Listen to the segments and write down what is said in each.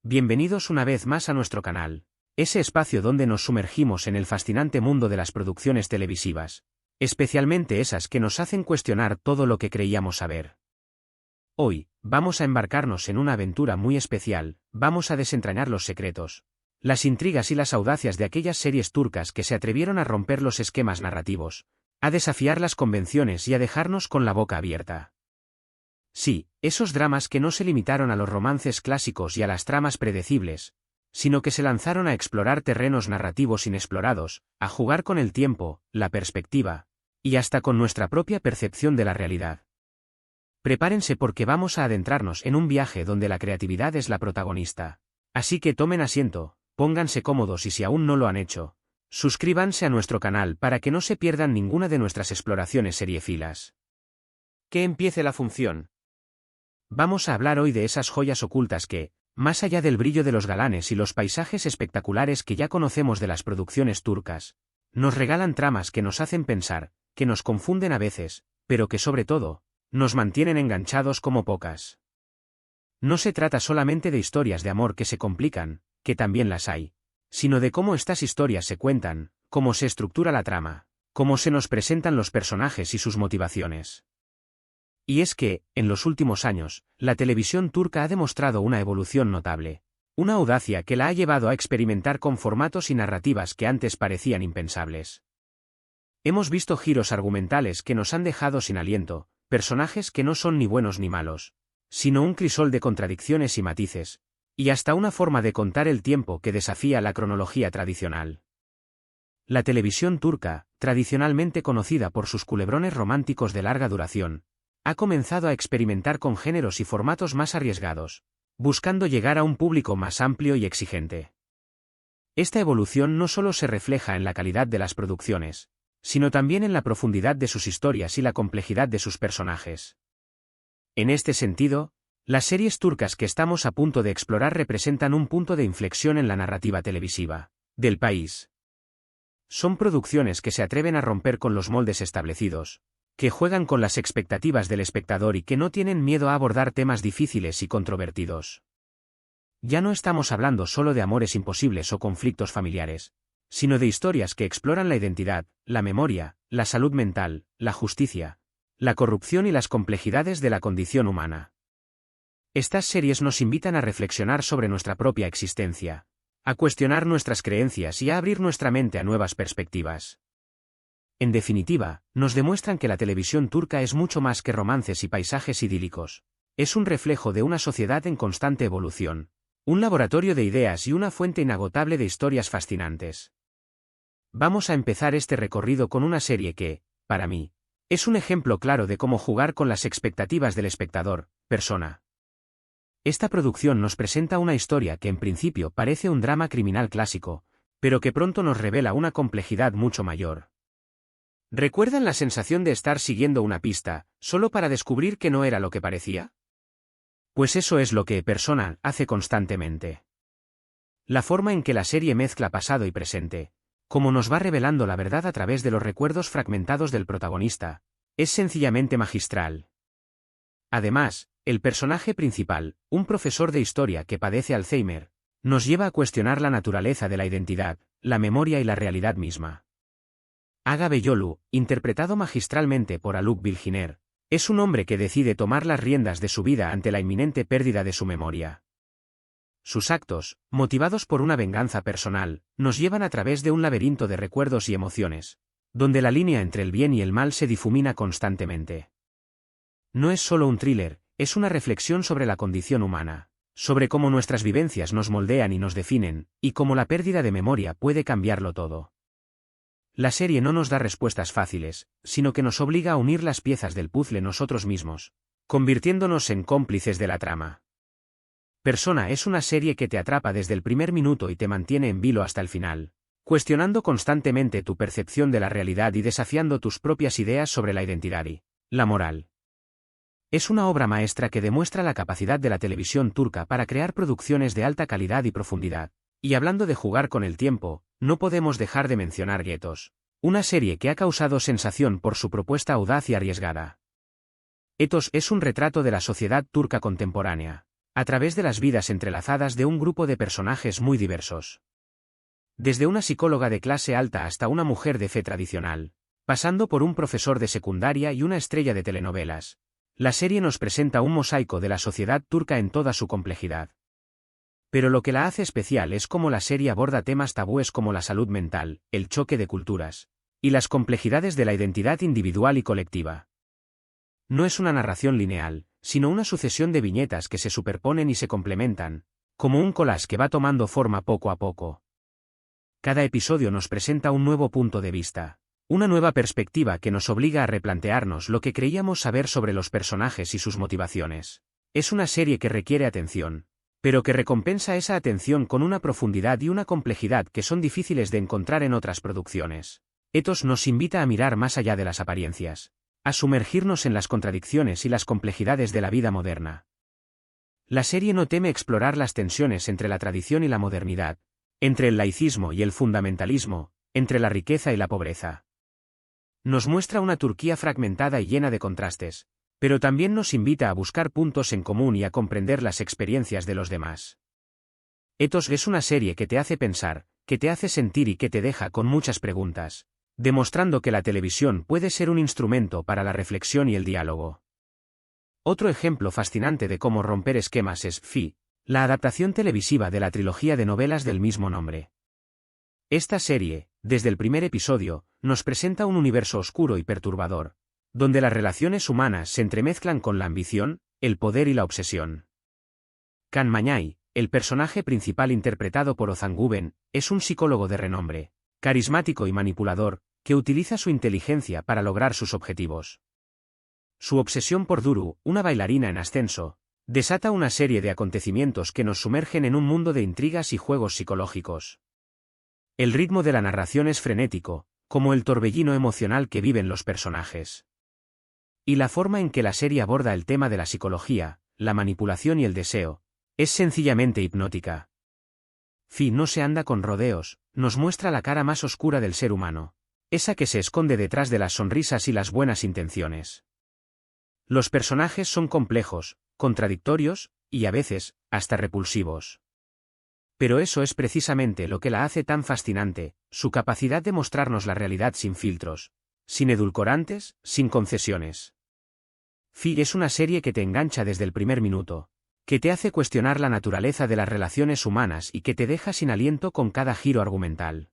Bienvenidos una vez más a nuestro canal, ese espacio donde nos sumergimos en el fascinante mundo de las producciones televisivas, especialmente esas que nos hacen cuestionar todo lo que creíamos saber. Hoy, vamos a embarcarnos en una aventura muy especial, vamos a desentrañar los secretos, las intrigas y las audacias de aquellas series turcas que se atrevieron a romper los esquemas narrativos, a desafiar las convenciones y a dejarnos con la boca abierta. Sí, esos dramas que no se limitaron a los romances clásicos y a las tramas predecibles, sino que se lanzaron a explorar terrenos narrativos inexplorados, a jugar con el tiempo, la perspectiva, y hasta con nuestra propia percepción de la realidad. Prepárense porque vamos a adentrarnos en un viaje donde la creatividad es la protagonista. Así que tomen asiento, pónganse cómodos y si aún no lo han hecho, suscríbanse a nuestro canal para que no se pierdan ninguna de nuestras exploraciones seriéfilas. Que empiece la función. Vamos a hablar hoy de esas joyas ocultas que, más allá del brillo de los galanes y los paisajes espectaculares que ya conocemos de las producciones turcas, nos regalan tramas que nos hacen pensar, que nos confunden a veces, pero que sobre todo, nos mantienen enganchados como pocas. No se trata solamente de historias de amor que se complican, que también las hay, sino de cómo estas historias se cuentan, cómo se estructura la trama, cómo se nos presentan los personajes y sus motivaciones. Y es que, en los últimos años, la televisión turca ha demostrado una evolución notable, una audacia que la ha llevado a experimentar con formatos y narrativas que antes parecían impensables. Hemos visto giros argumentales que nos han dejado sin aliento, personajes que no son ni buenos ni malos, sino un crisol de contradicciones y matices, y hasta una forma de contar el tiempo que desafía la cronología tradicional. La televisión turca, tradicionalmente conocida por sus culebrones románticos de larga duración, ha comenzado a experimentar con géneros y formatos más arriesgados, buscando llegar a un público más amplio y exigente. Esta evolución no solo se refleja en la calidad de las producciones, sino también en la profundidad de sus historias y la complejidad de sus personajes. En este sentido, las series turcas que estamos a punto de explorar representan un punto de inflexión en la narrativa televisiva del país. Son producciones que se atreven a romper con los moldes establecidos, que juegan con las expectativas del espectador y que no tienen miedo a abordar temas difíciles y controvertidos. Ya no estamos hablando solo de amores imposibles o conflictos familiares, sino de historias que exploran la identidad, la memoria, la salud mental, la justicia, la corrupción y las complejidades de la condición humana. Estas series nos invitan a reflexionar sobre nuestra propia existencia, a cuestionar nuestras creencias y a abrir nuestra mente a nuevas perspectivas. En definitiva, nos demuestran que la televisión turca es mucho más que romances y paisajes idílicos. Es un reflejo de una sociedad en constante evolución, un laboratorio de ideas y una fuente inagotable de historias fascinantes. Vamos a empezar este recorrido con una serie que, para mí, es un ejemplo claro de cómo jugar con las expectativas del espectador, Persona. Esta producción nos presenta una historia que en principio parece un drama criminal clásico, pero que pronto nos revela una complejidad mucho mayor. ¿Recuerdan la sensación de estar siguiendo una pista, solo para descubrir que no era lo que parecía? Pues eso es lo que Persona hace constantemente. La forma en que la serie mezcla pasado y presente, como nos va revelando la verdad a través de los recuerdos fragmentados del protagonista, es sencillamente magistral. Además, el personaje principal, un profesor de historia que padece Alzheimer, nos lleva a cuestionar la naturaleza de la identidad, la memoria y la realidad misma. Aga Beyolu, interpretado magistralmente por Haluk Bilginer, es un hombre que decide tomar las riendas de su vida ante la inminente pérdida de su memoria. Sus actos, motivados por una venganza personal, nos llevan a través de un laberinto de recuerdos y emociones, donde la línea entre el bien y el mal se difumina constantemente. No es solo un thriller, es una reflexión sobre la condición humana, sobre cómo nuestras vivencias nos moldean y nos definen, y cómo la pérdida de memoria puede cambiarlo todo. La serie no nos da respuestas fáciles, sino que nos obliga a unir las piezas del puzzle nosotros mismos, convirtiéndonos en cómplices de la trama. Persona es una serie que te atrapa desde el primer minuto y te mantiene en vilo hasta el final, cuestionando constantemente tu percepción de la realidad y desafiando tus propias ideas sobre la identidad y la moral. Es una obra maestra que demuestra la capacidad de la televisión turca para crear producciones de alta calidad y profundidad. Y hablando de jugar con el tiempo, no podemos dejar de mencionar Ethos, una serie que ha causado sensación por su propuesta audaz y arriesgada. Ethos es un retrato de la sociedad turca contemporánea, a través de las vidas entrelazadas de un grupo de personajes muy diversos. Desde una psicóloga de clase alta hasta una mujer de fe tradicional, pasando por un profesor de secundaria y una estrella de telenovelas, la serie nos presenta un mosaico de la sociedad turca en toda su complejidad. Pero lo que la hace especial es cómo la serie aborda temas tabúes como la salud mental, el choque de culturas, y las complejidades de la identidad individual y colectiva. No es una narración lineal, sino una sucesión de viñetas que se superponen y se complementan, como un collage que va tomando forma poco a poco. Cada episodio nos presenta un nuevo punto de vista, una nueva perspectiva que nos obliga a replantearnos lo que creíamos saber sobre los personajes y sus motivaciones. Es una serie que requiere atención, pero que recompensa esa atención con una profundidad y una complejidad que son difíciles de encontrar en otras producciones. Ethos nos invita a mirar más allá de las apariencias, a sumergirnos en las contradicciones y las complejidades de la vida moderna. La serie no teme explorar las tensiones entre la tradición y la modernidad, entre el laicismo y el fundamentalismo, entre la riqueza y la pobreza. Nos muestra una Turquía fragmentada y llena de contrastes, pero también nos invita a buscar puntos en común y a comprender las experiencias de los demás. Ethos es una serie que te hace pensar, que te hace sentir y que te deja con muchas preguntas, demostrando que la televisión puede ser un instrumento para la reflexión y el diálogo. Otro ejemplo fascinante de cómo romper esquemas es Fi, la adaptación televisiva de la trilogía de novelas del mismo nombre. Esta serie, desde el primer episodio, nos presenta un universo oscuro y perturbador, donde las relaciones humanas se entremezclan con la ambición, el poder y la obsesión. Can Mañay, el personaje principal interpretado por Ozan Güven, es un psicólogo de renombre, carismático y manipulador, que utiliza su inteligencia para lograr sus objetivos. Su obsesión por Duru, una bailarina en ascenso, desata una serie de acontecimientos que nos sumergen en un mundo de intrigas y juegos psicológicos. El ritmo de la narración es frenético, como el torbellino emocional que viven los personajes. Y la forma en que la serie aborda el tema de la psicología, la manipulación y el deseo, es sencillamente hipnótica. Fi no se anda con rodeos, nos muestra la cara más oscura del ser humano, esa que se esconde detrás de las sonrisas y las buenas intenciones. Los personajes son complejos, contradictorios, y a veces, hasta repulsivos. Pero eso es precisamente lo que la hace tan fascinante, su capacidad de mostrarnos la realidad sin filtros, sin edulcorantes, sin concesiones. Fi es una serie que te engancha desde el primer minuto, que te hace cuestionar la naturaleza de las relaciones humanas y que te deja sin aliento con cada giro argumental.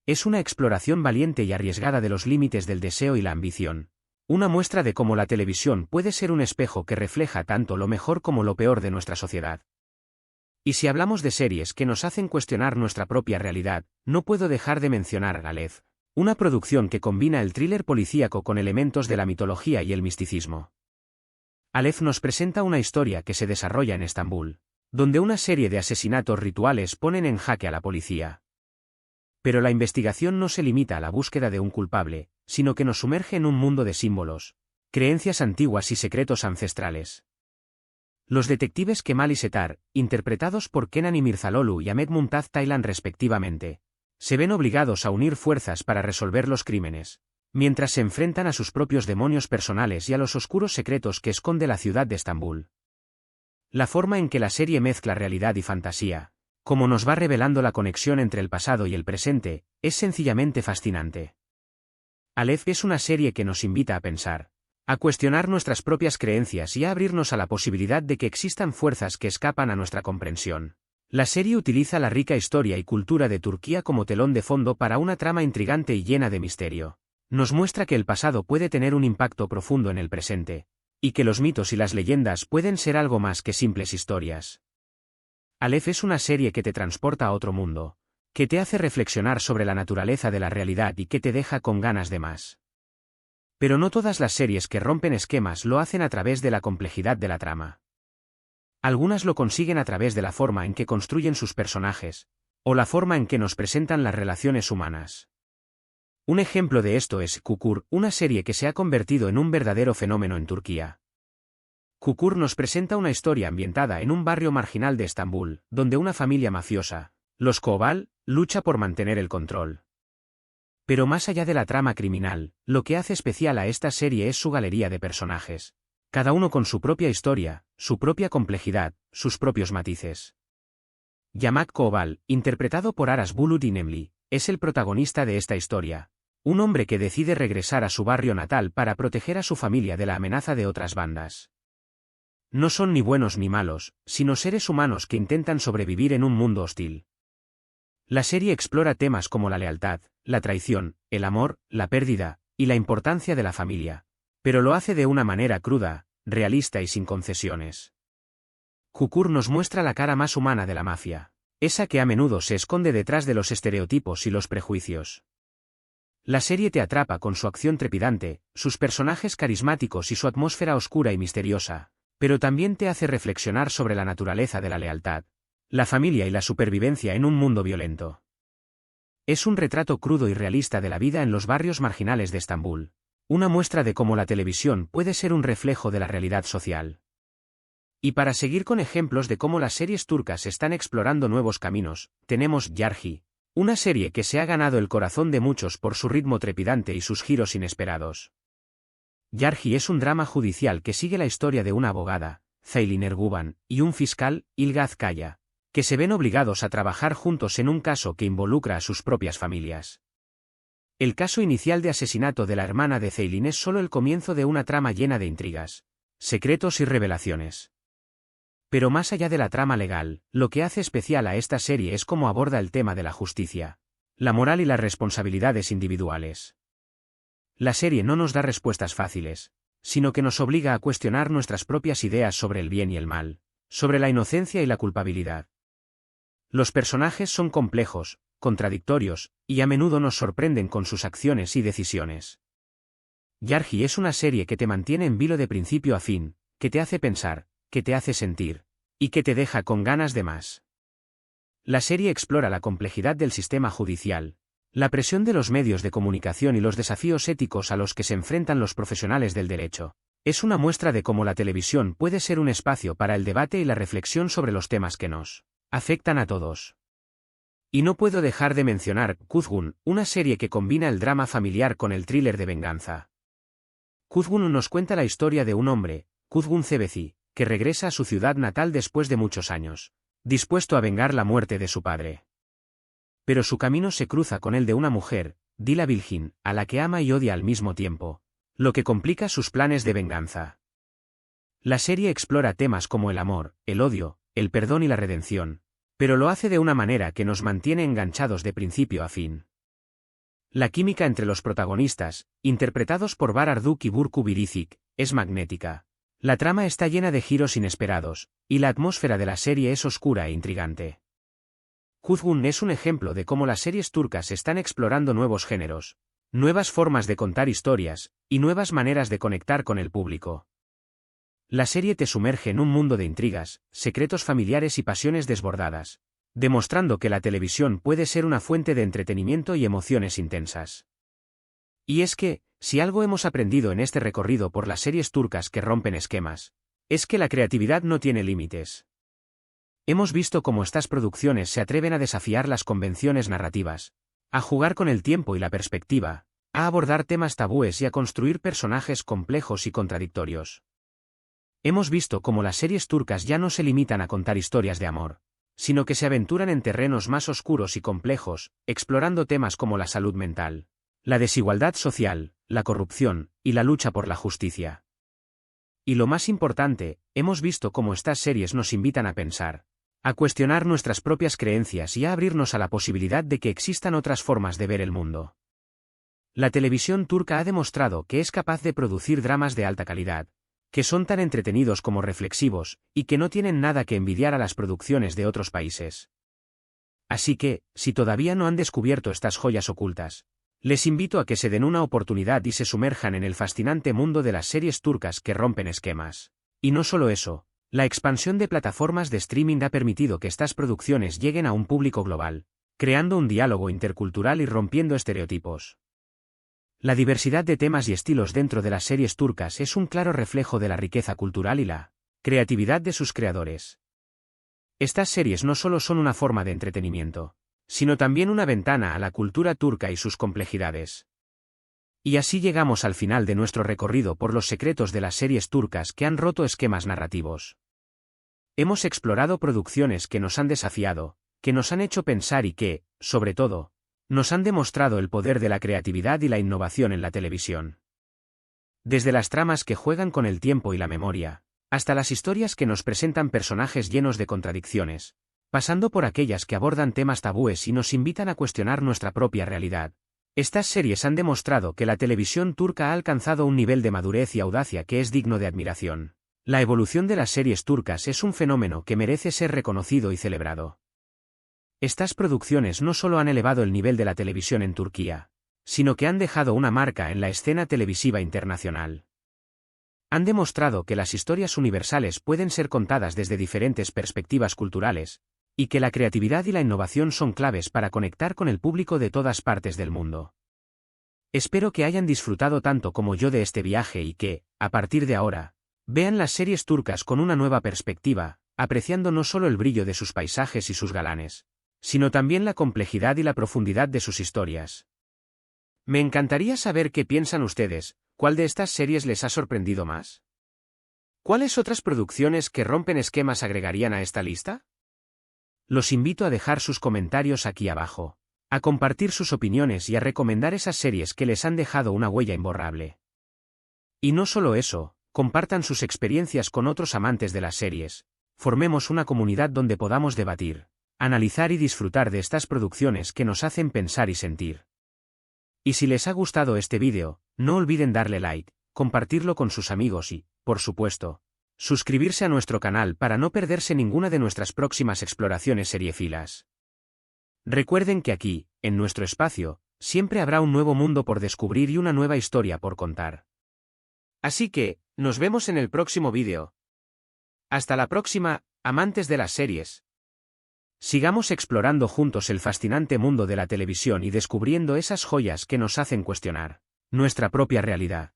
Es una exploración valiente y arriesgada de los límites del deseo y la ambición, una muestra de cómo la televisión puede ser un espejo que refleja tanto lo mejor como lo peor de nuestra sociedad. Y si hablamos de series que nos hacen cuestionar nuestra propia realidad, no puedo dejar de mencionar Aleph, una producción que combina el thriller policíaco con elementos de la mitología y el misticismo. Aleph nos presenta una historia que se desarrolla en Estambul, donde una serie de asesinatos rituales ponen en jaque a la policía. Pero la investigación no se limita a la búsqueda de un culpable, sino que nos sumerge en un mundo de símbolos, creencias antiguas y secretos ancestrales. Los detectives Kemal y Setar, interpretados por Kenan Imirzaloglu y Ahmet Mumtaz Taylan respectivamente, se ven obligados a unir fuerzas para resolver los crímenes, mientras se enfrentan a sus propios demonios personales y a los oscuros secretos que esconde la ciudad de Estambul. La forma en que la serie mezcla realidad y fantasía, como nos va revelando la conexión entre el pasado y el presente, es sencillamente fascinante. Aleph es una serie que nos invita a pensar, a cuestionar nuestras propias creencias y a abrirnos a la posibilidad de que existan fuerzas que escapan a nuestra comprensión. La serie utiliza la rica historia y cultura de Turquía como telón de fondo para una trama intrigante y llena de misterio. Nos muestra que el pasado puede tener un impacto profundo en el presente, y que los mitos y las leyendas pueden ser algo más que simples historias. Aleph es una serie que te transporta a otro mundo, que te hace reflexionar sobre la naturaleza de la realidad y que te deja con ganas de más. Pero no todas las series que rompen esquemas lo hacen a través de la complejidad de la trama. Algunas lo consiguen a través de la forma en que construyen sus personajes, o la forma en que nos presentan las relaciones humanas. Un ejemplo de esto es Çukur, una serie que se ha convertido en un verdadero fenómeno en Turquía. Çukur nos presenta una historia ambientada en un barrio marginal de Estambul, donde una familia mafiosa, los Koval, lucha por mantener el control. Pero más allá de la trama criminal, lo que hace especial a esta serie es su galería de personajes, cada uno con su propia historia, su propia complejidad, sus propios matices. Yamak Koval, interpretado por Aras Bulut Inemli, es el protagonista de esta historia. Un hombre que decide regresar a su barrio natal para proteger a su familia de la amenaza de otras bandas. No son ni buenos ni malos, sino seres humanos que intentan sobrevivir en un mundo hostil. La serie explora temas como la lealtad, la traición, el amor, la pérdida, y la importancia de la familia. Pero lo hace de una manera cruda, realista y sin concesiones. Kukur nos muestra la cara más humana de la mafia, esa que a menudo se esconde detrás de los estereotipos y los prejuicios. La serie te atrapa con su acción trepidante, sus personajes carismáticos y su atmósfera oscura y misteriosa, pero también te hace reflexionar sobre la naturaleza de la lealtad, la familia y la supervivencia en un mundo violento. Es un retrato crudo y realista de la vida en los barrios marginales de Estambul, una muestra de cómo la televisión puede ser un reflejo de la realidad social. Y para seguir con ejemplos de cómo las series turcas están explorando nuevos caminos, tenemos Yargi, una serie que se ha ganado el corazón de muchos por su ritmo trepidante y sus giros inesperados. Yargi es un drama judicial que sigue la historia de una abogada, Zeylin Erguvan, y un fiscal, Ilgaz Kaya, que se ven obligados a trabajar juntos en un caso que involucra a sus propias familias. El caso inicial de asesinato de la hermana de Zeylin es solo el comienzo de una trama llena de intrigas, secretos y revelaciones. Pero más allá de la trama legal, lo que hace especial a esta serie es cómo aborda el tema de la justicia, la moral y las responsabilidades individuales. La serie no nos da respuestas fáciles, sino que nos obliga a cuestionar nuestras propias ideas sobre el bien y el mal, sobre la inocencia y la culpabilidad. Los personajes son complejos, contradictorios, y a menudo nos sorprenden con sus acciones y decisiones. Yargi es una serie que te mantiene en vilo de principio a fin, que te hace pensar, que te hace sentir, y que te deja con ganas de más. La serie explora la complejidad del sistema judicial, la presión de los medios de comunicación y los desafíos éticos a los que se enfrentan los profesionales del derecho. Es una muestra de cómo la televisión puede ser un espacio para el debate y la reflexión sobre los temas que nos afectan a todos. Y no puedo dejar de mencionar Kuzgun, una serie que combina el drama familiar con el thriller de venganza. Kuzgun nos cuenta la historia de un hombre, Kuzgun Cebeci, que regresa a su ciudad natal después de muchos años, dispuesto a vengar la muerte de su padre. Pero su camino se cruza con el de una mujer, Dila Bilgin, a la que ama y odia al mismo tiempo, lo que complica sus planes de venganza. La serie explora temas como el amor, el odio, el perdón y la redención, pero lo hace de una manera que nos mantiene enganchados de principio a fin. La química entre los protagonistas, interpretados por Var Arduk y Burcu Biricik, es magnética. La trama está llena de giros inesperados, y la atmósfera de la serie es oscura e intrigante. Kuzgun es un ejemplo de cómo las series turcas están explorando nuevos géneros, nuevas formas de contar historias, y nuevas maneras de conectar con el público. La serie te sumerge en un mundo de intrigas, secretos familiares y pasiones desbordadas, demostrando que la televisión puede ser una fuente de entretenimiento y emociones intensas. Y es que, si algo hemos aprendido en este recorrido por las series turcas que rompen esquemas, es que la creatividad no tiene límites. Hemos visto cómo estas producciones se atreven a desafiar las convenciones narrativas, a jugar con el tiempo y la perspectiva, a abordar temas tabúes y a construir personajes complejos y contradictorios. Hemos visto cómo las series turcas ya no se limitan a contar historias de amor, sino que se aventuran en terrenos más oscuros y complejos, explorando temas como la salud mental, la desigualdad social, la corrupción, y la lucha por la justicia. Y lo más importante, hemos visto cómo estas series nos invitan a pensar, a cuestionar nuestras propias creencias y a abrirnos a la posibilidad de que existan otras formas de ver el mundo. La televisión turca ha demostrado que es capaz de producir dramas de alta calidad, que son tan entretenidos como reflexivos, y que no tienen nada que envidiar a las producciones de otros países. Así que, si todavía no han descubierto estas joyas ocultas, les invito a que se den una oportunidad y se sumerjan en el fascinante mundo de las series turcas que rompen esquemas. Y no solo eso, la expansión de plataformas de streaming ha permitido que estas producciones lleguen a un público global, creando un diálogo intercultural y rompiendo estereotipos. La diversidad de temas y estilos dentro de las series turcas es un claro reflejo de la riqueza cultural y la creatividad de sus creadores. Estas series no solo son una forma de entretenimiento, sino también una ventana a la cultura turca y sus complejidades. Y así llegamos al final de nuestro recorrido por los secretos de las series turcas que han roto esquemas narrativos. Hemos explorado producciones que nos han desafiado, que nos han hecho pensar y que, sobre todo, nos han demostrado el poder de la creatividad y la innovación en la televisión. Desde las tramas que juegan con el tiempo y la memoria, hasta las historias que nos presentan personajes llenos de contradicciones, pasando por aquellas que abordan temas tabúes y nos invitan a cuestionar nuestra propia realidad. Estas series han demostrado que la televisión turca ha alcanzado un nivel de madurez y audacia que es digno de admiración. La evolución de las series turcas es un fenómeno que merece ser reconocido y celebrado. Estas producciones no solo han elevado el nivel de la televisión en Turquía, sino que han dejado una marca en la escena televisiva internacional. Han demostrado que las historias universales pueden ser contadas desde diferentes perspectivas culturales, y que la creatividad y la innovación son claves para conectar con el público de todas partes del mundo. Espero que hayan disfrutado tanto como yo de este viaje y que, a partir de ahora, vean las series turcas con una nueva perspectiva, apreciando no solo el brillo de sus paisajes y sus galanes, sino también la complejidad y la profundidad de sus historias. Me encantaría saber qué piensan ustedes. ¿Cuál de estas series les ha sorprendido más? ¿Cuáles otras producciones que rompen esquemas agregarían a esta lista? Los invito a dejar sus comentarios aquí abajo, a compartir sus opiniones y a recomendar esas series que les han dejado una huella imborrable. Y no solo eso, compartan sus experiencias con otros amantes de las series, formemos una comunidad donde podamos debatir, analizar y disfrutar de estas producciones que nos hacen pensar y sentir. Y si les ha gustado este vídeo, no olviden darle like, compartirlo con sus amigos y, por supuesto, suscribirse a nuestro canal para no perderse ninguna de nuestras próximas exploraciones seriéfilas. Recuerden que aquí, en nuestro espacio, siempre habrá un nuevo mundo por descubrir y una nueva historia por contar. Así que, nos vemos en el próximo vídeo. Hasta la próxima, amantes de las series. Sigamos explorando juntos el fascinante mundo de la televisión y descubriendo esas joyas que nos hacen cuestionar nuestra propia realidad.